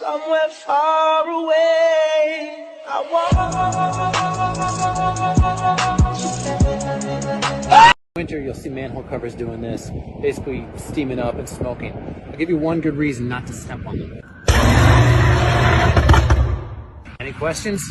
somewhere far away. I want. Winter, you'll see manhole covers doing this, basically steaming up and smoking. I'll give you one good reason not to step on them. Any questions?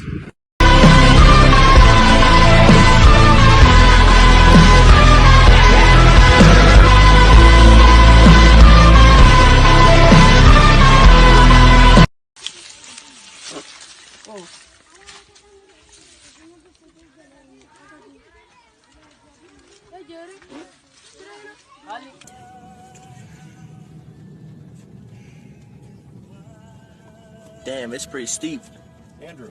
Damn, it's pretty steep. Andrew.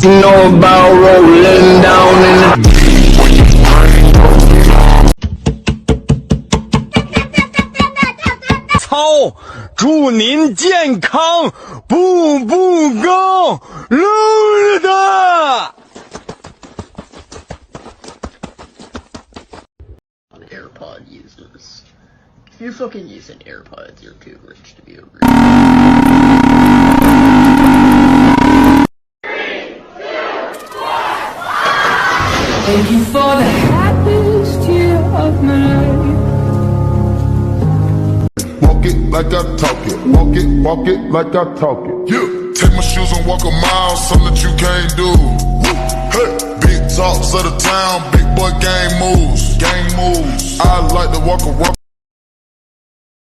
You know about rolling down in the操，祝您健康，步步高，乐的。AirPod users. If you're fucking using AirPods, you're too rich to be a real. Thank you for the happiest year of my life. Walk it like I talk it. Walk it like I talk it. Yeah. Take my shoes and walk a mile, something that you can't do. Hey. Big talks of the town, big boy gang moves. I like to walk around.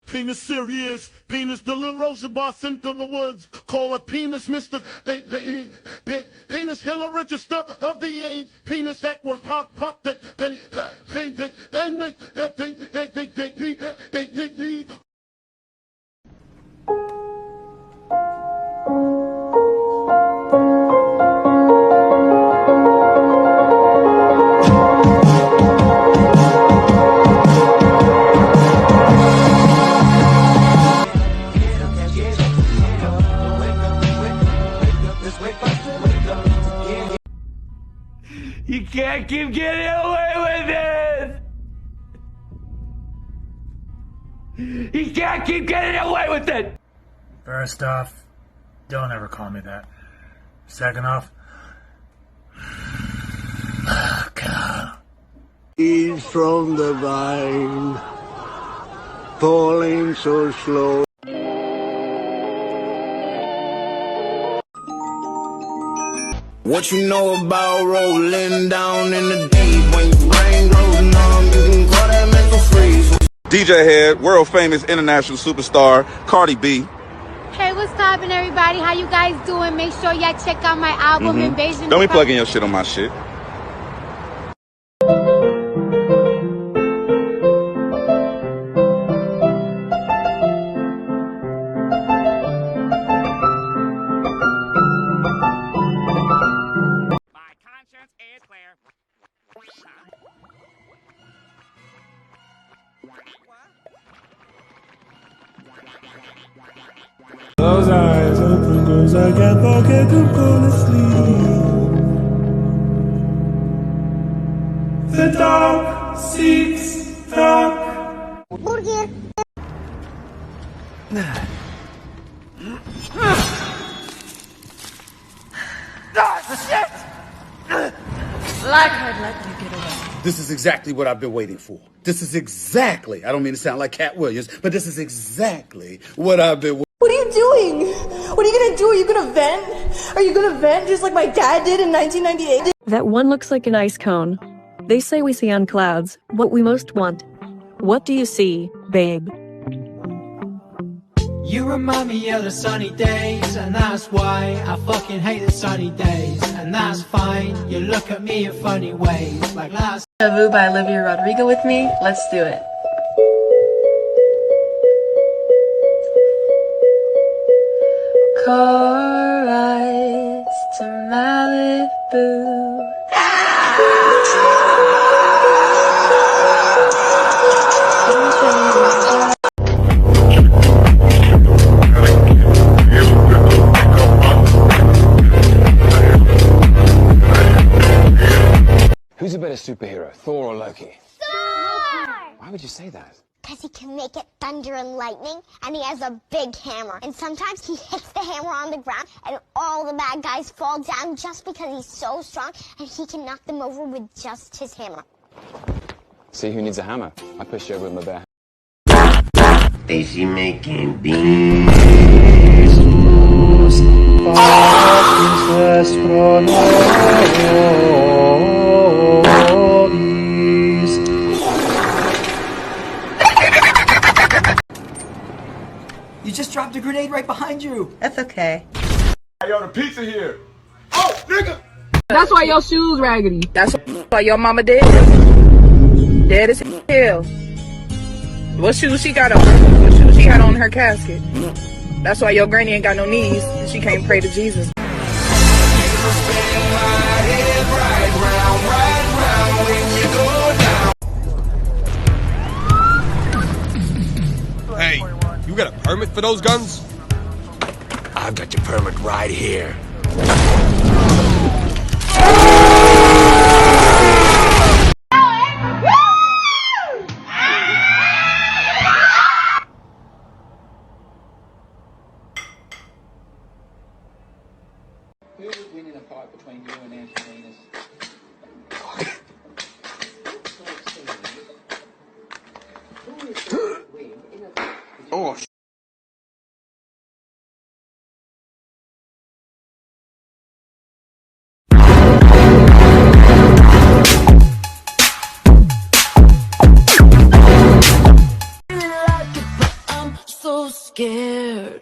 Penis serious, penis the little Rosa bar sent to the woods. Call it penis, Mr. Penis Hill register of the age. Penis that will pop that. You can't keep getting away with it! You can't keep getting away with it! First off, don't ever call me that. Second off, God. Seeds from the vine, falling so slow. What you know about rolling down in the deep? When your brain grows numb, you can call that mental freeze. DJ Head, world famous international superstar, Cardi B. Hey, what's poppin', everybody? How you guys doing? Make sure y'all check out my album, Invasion. Don't be plugging your shit on my shit. Close eyes open, cause I can't forget to go to sleep. The dark seeks dark. Burger. Like I'd let you get away. This is exactly what I've been waiting for. This is exactly, I don't mean to sound like Cat Williams, but this is exactly what I've been waiting for. What are you doing? What are you gonna do? Are you gonna vent? Are you gonna vent just like my dad did in 1998? That one looks like an ice cone. They say we see on clouds what we most want. What do you see, babe? You remind me of the sunny days, and that's why I fucking hate the sunny days. And that's fine, you look at me in funny ways, like last. Vu by Olivia Rodrigo with me, let's do it. Car rides to Malibu. superhero, Thor or Loki? Thor! Why would you say that? Because he can make it thunder and lightning, and he has a big hammer. And sometimes he hits the hammer on the ground, and all the bad guys fall down just because he's so strong, and he can knock them over with just his hammer. See who needs a hammer? I push you over with my bare. Daisy making beans. You just dropped a grenade right behind you. That's okay. Hey, yo, the pizza here. Oh, nigga! That's why your shoes raggedy. That's why your mama dead. Dead as hell. What shoes she got on? What shoes she had on her casket? That's why your granny ain't got no knees and she can't pray to Jesus. Hey, you got a permit for those guns? I've got your permit right here. Who was winning a fight between you and Angelina's? Oh, So scared.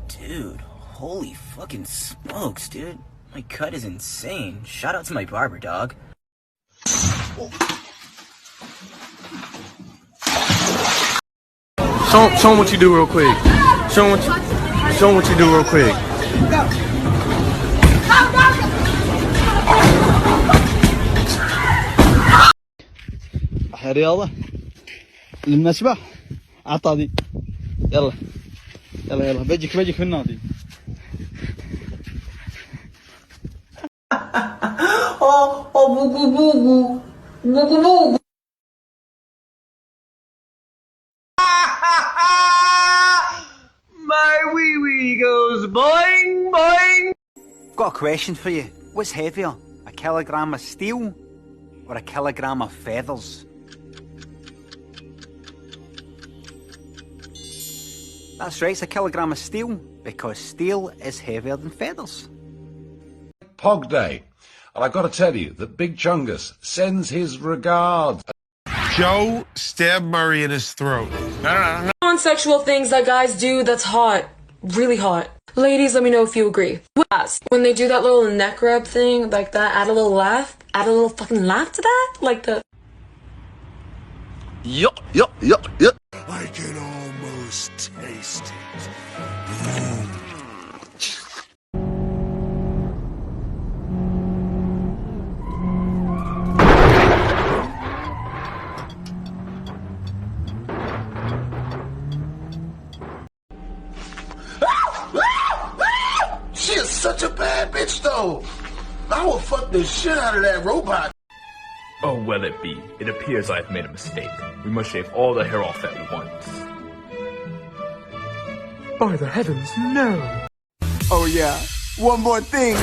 Dude, holy fucking smokes, dude. My cut is insane. Shout out to my barber, dog. Show him what you do real quick. Show him what you do real quick. رياضة للمسبح عطادي يلا يلا يلا بجيك في النادي بوغو بوغو بوغو بوغو. My wee wee goes boing boing. Got a question for you. What's heavier, a kilogram of steel or a kilogram of feathers? That's right, it's a kilogram of steel, because steel is heavier than feathers. Pog Day, and I got to tell you that Big Chungus sends his regards. Joe stabbed Murray in his throat. Non-sexual things that guys do that's hot. Really hot. Ladies, let me know if you agree. When they do that little neck rub thing, like that, add a little laugh. Add a little fucking laugh to that? Like the... Yup. I can almost taste it. She is such a bad bitch, though. I will fuck the shit out of that robot. Oh, well it be. It appears I have made a mistake. We must shave all the hair off at once. By the heavens, no! Oh yeah, one more thing.